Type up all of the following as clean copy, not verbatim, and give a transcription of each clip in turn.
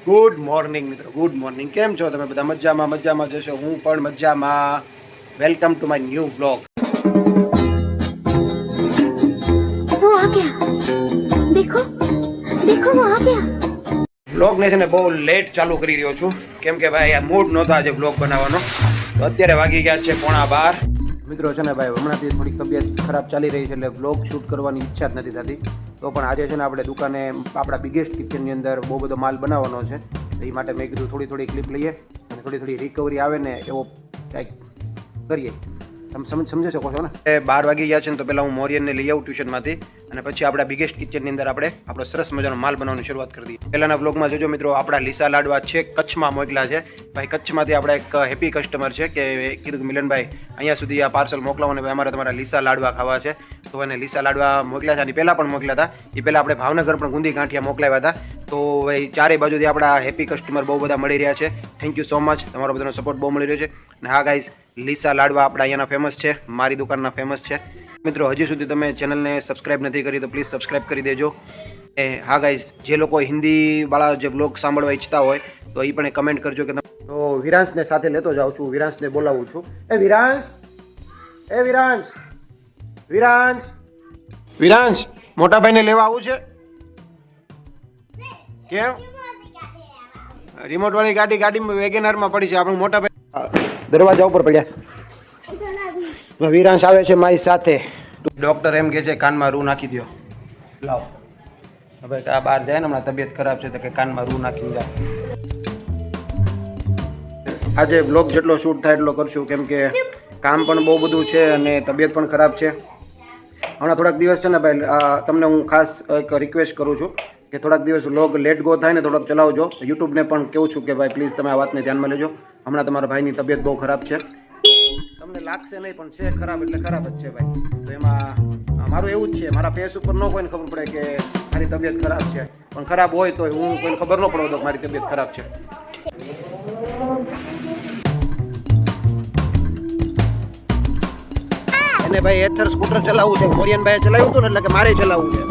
Good morning મિત્રો, good morning. કેમ છો તમે બધા? મજામાં મજામાં જશો. હું પણ મજામાં. Welcome to my new vlog. वो आ गया देखो देखो वो आ गया વ્લોગને છે ને બહુ લેટ ચાલુ કરી રહ્યો છું કેમ કે ભાઈ આ મૂડ નહોતો આજે વ્લોગ બનાવવાનો. તો અત્યારે વાગી ગયા છે 11:30. મિત્રો છે ને ભાઈ હમણાંથી થોડીક તબિયત ખરાબ ચાલી રહી છે એટલે વ્લોગ શૂટ કરવાની ઈચ્છા જ નથી થતી. તો પણ આજે છે ને આપણે દુકાને આપણા બિગેસ્ટ કિચનની અંદર બહુ બધો માલ બનાવવાનો છે. તો એ માટે મેં કીધું થોડી ક્લિપ લઈએ અને થોડી રિકવરી આવે ને એવો કંઈક કરીએ. તમે સમજી શકો છો ને? 12 વાગી ગયા છે ને તો પહેલાં હું મોરિયનને લઈ આવું ટ્યુશનમાંથી અને પછી આપણા બિગેસ્ટ કિચનની અંદર આપણે આપણો સરસ મજાનો માલ બનાવવાની શરૂઆત કરી દઈએ. પહેલાંના વ્લોગમાં જોજો મિત્રો, આપણા લીસા લાડવા છે કચ્છમાં મોકલા છે. ભાઈ કચ્છમાંથી આપણા એક હેપી કસ્ટમર છે કે કીધું કે મિલનભાઈ અહીંયા સુધી આ પાર્સલ મોકલાવો ને ભાઈ અમારે તમારા લીસા લાડવા ખાવા છે. તો એને લીસા લાડવા મોકલ્યા છે અને પહેલાં પણ મોકલ્યા હતા. એ પહેલાં આપણે ભાવનગર પણ ગુંદી ગાંઠિયા મોકલાવ્યા હતા. તો ભાઈ ચારે બાજુથી આપણા હેપી કસ્ટમર બહુ બધા મળી રહ્યા છે. થેન્ક યુ સો મચ, તમારો બધાનો સપોર્ટ બહુ મળી રહ્યો છે. અને હા ગાઈઝ, લીસા લાડવા આપણા અહીંયાના ફેમસ છે, મારી દુકાનના ફેમસ છે. મિત્રો હજી સુધી તમે ચેનલને સબસ્ક્રાઇબ નથી કરી તો પ્લીઝ સબસ્ક્રાઇબ કરી દેજો. હા ગાઈઝ, જે લોકો હિન્દીવાળા જે બ્લોગ સાંભળવા ઈચ્છતા હોય તો એ પણ કમેન્ટ કરજો કે તો વિરાંશને સાથે લેતો જાઉં છું, વિરાંશને બોલાવું છું. વિરાંશ, વિરાંશ, વિરાંશ, વિરાંશ, મોટા ભાઈને લેવા આવું છે. કેમ? રિમોટ વાળી ગાડીમાં વેગેનારમાં પડી છે. આપણું મોટા ભાઈ દરવાજા ઉપર પડ્યા. વિરાંશ આવે છે મારી સાથે. ડોક્ટર એમ કહે છે કાનમાં રૂ નાખી દો. લાવો હવે આ બહાર જાય ને, હમણાં તબિયત ખરાબ છે તો કે કાનમાં રૂ નાખી જાઓ. આજે બ્લોગ જેટલો શૂટ થાય એટલો કરશું કેમ કે કામ પણ બહુ બધું છે અને તબિયત પણ ખરાબ છે. હમણાં થોડાક દિવસ છે ને ભાઈ, તમને હું ખાસ એક રિક્વેસ્ટ કરું છું કે થોડાક દિવસ વ્લોગ લેટ ગો થાય ને થોડાક ચલાવજો. યુટ્યુબને પણ કહું છું કે ભાઈ પ્લીઝ તમે આ વાતને ધ્યાનમાં લેજો. હમણાં તમારા ભાઈની તબિયત બહુ ખરાબ છે. તમને લાગશે નહીં પણ છે ખરાબ એટલે ખરાબ જ છે ભાઈ. તો એમાં મારું એવું જ છે, મારા ફેસ ઉપર ન કોઈને ખબર પડે કે મારી તબિયત ખરાબ છે, પણ ખરાબ હોય તો હું કોઈને ખબર ન પડે તો મારી તબિયત ખરાબ છે. એને ભાઈ એથર સ્કૂટર ચલાવવું છે. મોરિયન ભાઈ ચલાવ્યું હતું ને એટલે કે મારે ચલાવવું છે.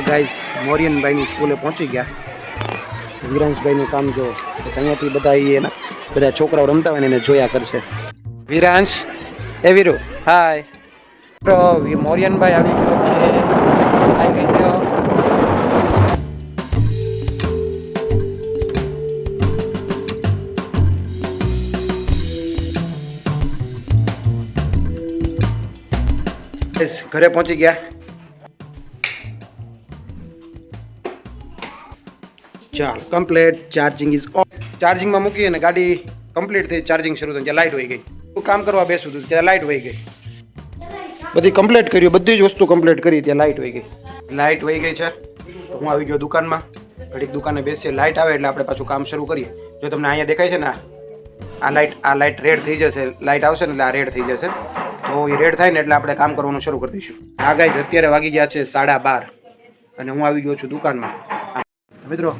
ગાઈઝ, મોરિયનભાઈની સ્કૂલે પહોંચી ગયા. વિરાંશભાઈનું કામ જો અહીંયાથી બધા છોકરાઓ રમતા હોય ને એને જોયા કરશે. વિરાંશ, એ વીરુ, હાય. તો મોરિયનભાઈ આવી ગયો છે. આવી ગયો. ઘરે પહોંચી ગયા. ચાલ કમ્પ્લીટ. Charging is off. ચાર્જિંગમાં મૂકીએ ને ગાડી કમ્પ્લીટ થઈ, ચાર્જિંગ શરૂ થઈ, ત્યાં લાઇટ વહી ગઈ. કામ કરવા બેસું હતું ત્યાં લાઇટ વહી ગઈ. બધી કમ્પ્લીટ કર્યું, બધી જ વસ્તુ કમ્પ્લીટ કરી, ત્યાં લાઇટ વહી ગઈ. લાઇટ વહી ગઈ છે તો હું આવી ગયો દુકાનમાં. ઘડીક દુકાને બેસીએ, લાઇટ આવે એટલે આપણે પાછું કામ શરૂ કરીએ. જો તમને અહીંયા દેખાય છે ને આ લાઇટ રેડ થઈ જશે. લાઇટ આવશે ને એટલે આ રેડ થઈ જશે. તો એ રેડ થાય ને એટલે આપણે કામ કરવાનું શરૂ કરી દઈશું. આ ગાઈઝ અત્યારે વાગી ગયા છે 12:30 અને હું આવી ગયો છું દુકાનમાં. મિત્રો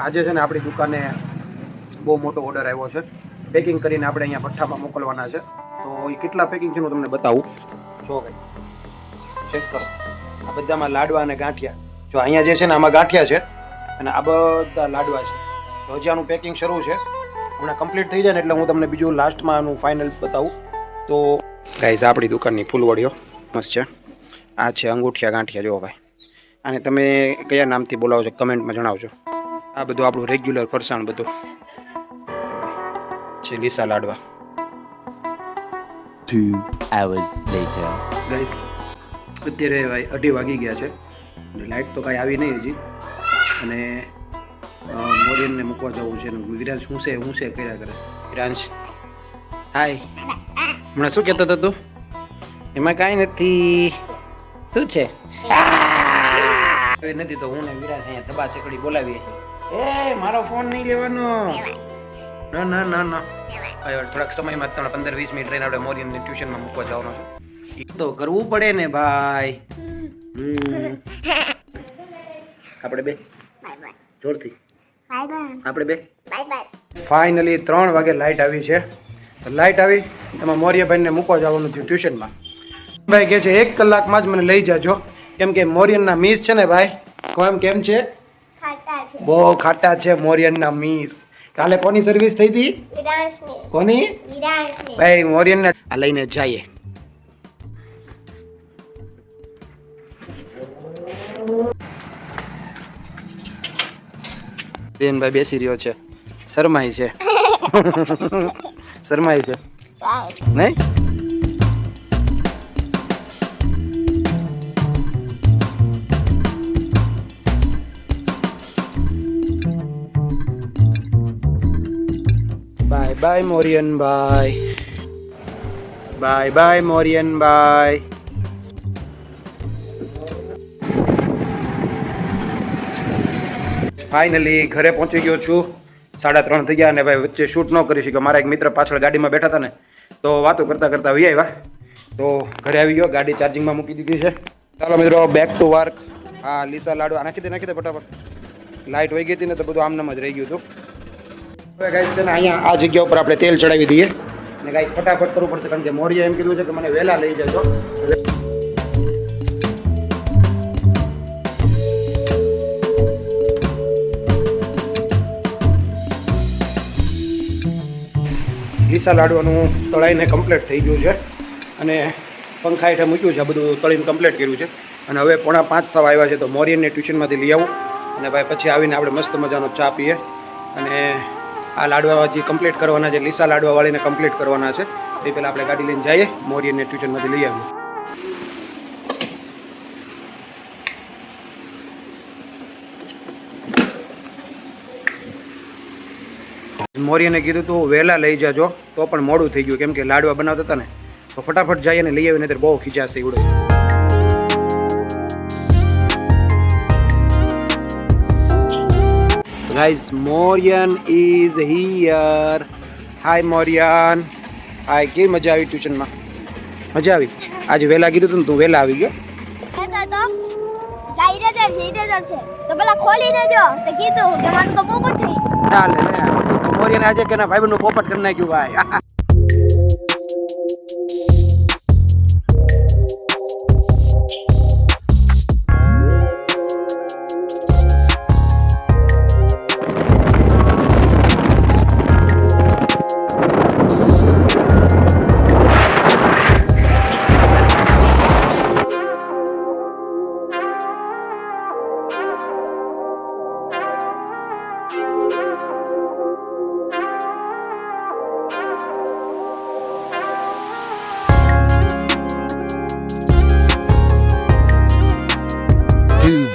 આજે છે ને આપણી દુકાને બહુ મોટો ઓર્ડર આવ્યો છે. પેકિંગ કરીને આપણે અહીંયા ભઠ્ઠામાં મોકલવાના છે. તો એ કેટલા પેકિંગ છે હું તમને બતાવું. જો ગાઈસ ચેક કરો, આ બધામાં લાડવા અને ગાંઠિયા. જો અહીંયા જે છે ને આમાં ગાંઠિયા છે અને આ બધા લાડવા છે. તો હજી આનું પેકિંગ શરૂ છે. હમણાં કમ્પ્લીટ થઈ જાય ને એટલે હું તમને બીજું લાસ્ટમાં આનું ફાઇનલ બતાવું. તો ગાઈસ આપણી દુકાનની ફૂલવડીઓ મસ્ત છે. આ છે અંગૂઠિયા ગાંઠિયા. જો ભાઈ, અને તમે કયા નામથી બોલાવો છો કમેન્ટમાં જણાવજો. આ બધું આપણું રેગ્યુલર ફરસાણ બધું છે. લીસા લાડવા. 2 hours later. ગાઈસ અત્યારે ભાઈ 2:30 વાગી ગયા છે અને લાઇટ તો કાંઈ આવી નહીં હજી. અને મોરિયનને મૂકવા જવું છે. વિરાંશ હું છે કર્યા કરે. વિરાંશ, હાય. હમણાં શું કહેતો હતો તું? એમાં કાંઈ નથી. શું છે? નથી તો હું ને વિરાંશ અહીંયા ધબા ચકડી બોલાવીએ. એ મારો ફોન નહીં લેવાનો. ના થોડાક સમયમાં 15-20 મિનિટ રહીને આપણે મોરિયનને ટ્યુશનમાં મૂકવા જવાનો છે. એ તો કરવું પડે ને ભાઈ. આપણે બે બાય બાય જોરથી બાય બાય આપણે બે બાય બાય. ફાઇનલી 3 વાગે લાઇટ આવી છે. લાઇટ આવી એમાં મોરિયાભાઈને મૂકવા જવાનું થયું ટ્યુશનમાં. ભાઈ કહે છે 1 કલાકમાં જ મને લઈ જાજો, કેમ કે મોરિયનના મિસ છે ને ભાઈ. કેમ છે? ખાટા છે બહુ ખાટા છે મોરિયનના મિસ. કાલે કોની સર્વિસ થઈ હતી? વિરાંશની કોની? વિરાંશની. ભાઈ મોરિયનને આ લઈને જઈએ. ભાઈ બેસી રહ્યો છે, શરમાય છે. શરમાય છે નહીં? બાય બાય મોરિયન ભાઈ. બાય બાય મોરિયન ભાઈ. ફાઇનલી ઘરે પહોંચી ગયો છું. 3:30 થઈ ગયા અને ભાઈ વચ્ચે શૂટ ન કરી શક્યો. મારા એક મિત્ર પાછળ ગાડીમાં બેઠા હતા ને તો વાતો કરતા કરતા વી આવ્યા. તો ઘરે આવી ગયો, ગાડી ચાર્જિંગમાં મૂકી દીધી છે. ચાલો મિત્રો બેક ટુ વર્ક. હા લીસા લાડુ નાખી દે ફટાફટ. લાઇટ વહી ગઈ હતી ને તો બધું આમનામ જ રહી ગયું હતું. હવે ગાઈસ છે ને અહીંયા આ જગ્યા ઉપર આપણે તેલ ચડાવી દઈએ અને ગાઈસ ફટાફટ કરવું પડશે, કારણ કે મોરિયા એમ કીધું છે કે મને વહેલા લઈ જજો. લીસા લાડવાનું તળાઈને કમ્પ્લીટ થઈ ગયું છે અને પંખા હેઠળ મૂક્યું છે. આ બધું તળીને કમ્પ્લીટ કર્યું છે અને હવે 4:45 થવા આવ્યા છે. તો મોરિયનને ટ્યુશનમાંથી લઈ આવું અને ભાઈ પછી આવીને આપણે મસ્ત મજાનો ચા પીએ અને આ લાડવા જે કમ્પ્લીટ કરવાના છે, લીસા લાડવાવાળીને કમ્પ્લીટ કરવાના છે. એ પહેલાં આપણે ગાડી લઈને જઈએ, મોરિયનને ટ્યુશનમાંથી લઈ આવીએ. મોરિયને કીધું તું વહેલા લઈ જાજો, તો પણ મોડું થઈ ગયું કેમ કે લાડવા બનાવતા હતા ને. તો ફટાફટ જઈએ ને લઈ આવીને, બહુ ખીચાશે એવડે. Guys Morian is here. Hi Morian. Hi, કેવી મજા આવી ટ્યુશનમાં? મજા આવી? આજે વહેલા કીધું તું ને તું વહેલા આવી ગયો. તો પેલા ખોલીને જો તો કીધું કે મને તો પોપટ થઈ ગયું. ચાલે મોરિયન આજે કે ના ભાઈબંધનું પોપટ કરી નાખ્યું ભાઈ.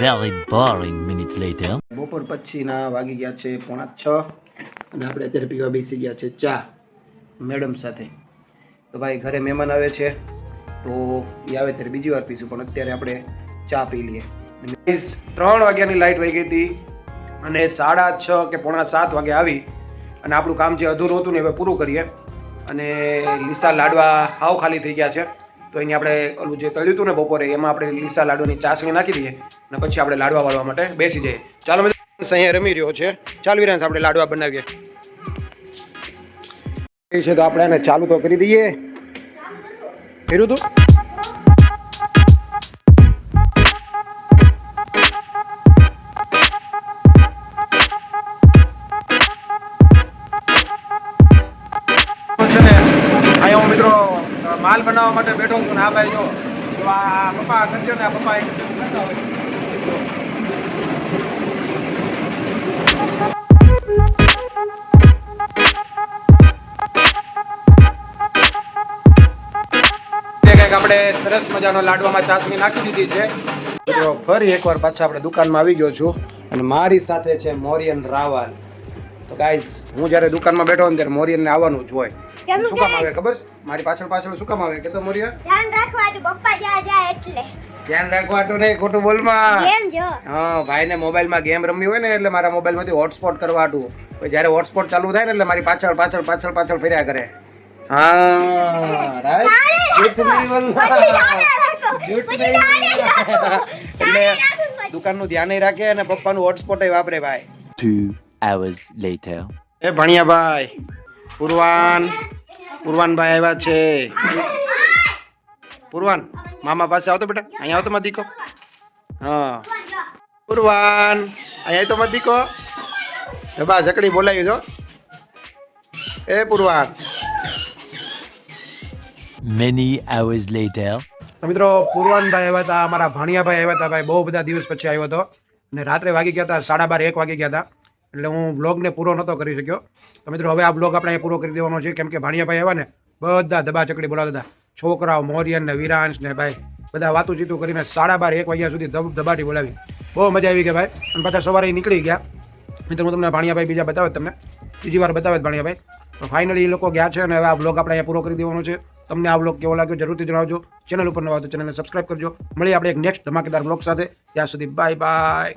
Very boring minutes later. બપોર પછીના વાગી ગયા છે 5:45 અને આપણે અત્યારે પીવા બેસી ગયા છે ચા મેડમ સાથે. તો ભાઈ ઘરે મહેમાન આવે છે તો એ આવે ત્યારે બીજી વાર પીશું, પણ અત્યારે આપણે ચા પી લઈએ. 3 વાગ્યાની લાઇટ વહી ગઈ હતી અને 6:30 કે 6:45 વાગે આવી અને આપણું કામ જે અધૂરું હતું ને હવે પૂરું કરીએ. અને લીસા લાડવા હાવ ખાલી થઈ ગયા છે. તો એની આપણે ઓલું જે તળ્યું હતું ને બપોરે એમાં આપણે લીસા લાડવાની ચાસણી નાખી દઈએ અને પછી આપણે લાડવા વાળવા માટે બેસી જઈએ. ચાલો મિત્રો, અહીંયા રમી રહ્યો છે. ચાલ વિરાંશ આપણે લાડવા બનાવીએ. એ છે તો આપણે એને ચાલુ તો કરી દઈએ. કર્યું તું? અહીંયા હું મિત્રો માલ બનાવવા માટે બેઠો છું ને આ ભાઈ જો આ પપ્પા કરજો ને, આ પપ્પા એક કરતા હોય. આપણે સરસ મજાનો લાડવામાં ચાસણી નાખી દીધી છે. તો ફરી એકવાર પાછા આપણે દુકાનમાં આવી ગયો છું અને મારી સાથે છે મોરિયન રાવલ. તો ગાઈઝ હું જ્યારે દુકાનમાં બેઠો ને ત્યારે મોરિયનને આવવાનું જ હોય. શું કામ આવે ખબર છે? મારી પાછળ પાછળ શું કામ આવે કે તો મોરિયન? ધ્યાન રાખવાનું પપ્પા જ્યાં જાય એટલે. ધ્યાન રાખવાનું નહીં, ખોટું બોલમાં. કેમ જો? હા, ભાઈને મોબાઈલમાં ગેમ રમવી હોય ને એટલે મારા મોબાઈલમાંથી હોટસ્પોટ કરવાતું. જ્યારે હોટસ્પોટ ચાલુ થાય ને એટલે મારી પાછળ પાછળ પાછળ પાછળ ફર્યા કરે. હા રાઈટ ચૂંટણી વલ્લા એટલે દુકાનનું ધ્યાન નહીં રાખે અને પપ્પાનું હોટસ્પોટ વાપરે ભાઈ. 2 hours later. એ ભણિયાભાઈ પૂર્વાનભાઈ આવ્યા છે. પૂર્વાન મામા પાસે આવતો બેટા, અહીંયા આવતો મારો દીકો. હા પૂર્વાન અહીંયા તો મારો દીકો. જબા જકડી બોલાવી જો. એ પૂર્વાન. Many hours later. તો મિત્રો પૂર્વાનભાઈ આવ્યા હતા, અમારા ભાણિયાભાઈ આવ્યા હતા ભાઈ, બહુ બધા દિવસ પછી આવ્યો હતો અને રાત્રે વાગી ગયા હતા 12:30 1 વાગી ગયા હતા, એટલે હું બ્લોગને પૂરો નહોતો કરી શક્યો. તો મિત્રો હવે આ બ્લોગ આપણે અહીંયા પૂરો કરી દેવાનો છે, કેમ કે ભાણિયાભાઈ આવ્યા ને બધા દબા ચકડી બોલાવતા હતા, છોકરાઓ મોરિયન ને વિરાંશ ને ભાઈ બધા વાતું ચીતું કરીને 12:30 1 વાગ્યા સુધી દબાટી બોલાવી. બહુ મજા આવી ગઈ ભાઈ. અને પાછા સવારે નીકળી ગયા. મિત્રો હું તમને ભાણિયાભાઈ બીજા બતાવે, તમને બીજી વાર બતાવે ભાણિયાભાઈ. તો ફાઇનલી એ લોકો ગયા છે અને હવે આ બ્લોગ આપણે અહીંયા પૂરો કરી દેવાનો છે. તમને આ બ્લોગ કેવો લાગ્યો જરૂરથી જણાવજો. ચેનલ ઉપર નવા તો ચેનલને સબસ્ક્રાઇબ કરજો. મળીએ આપણે એક નેક્સ્ટ ધમાકેદાર બ્લોગ સાથે. ત્યાં સુધી બાય બાય.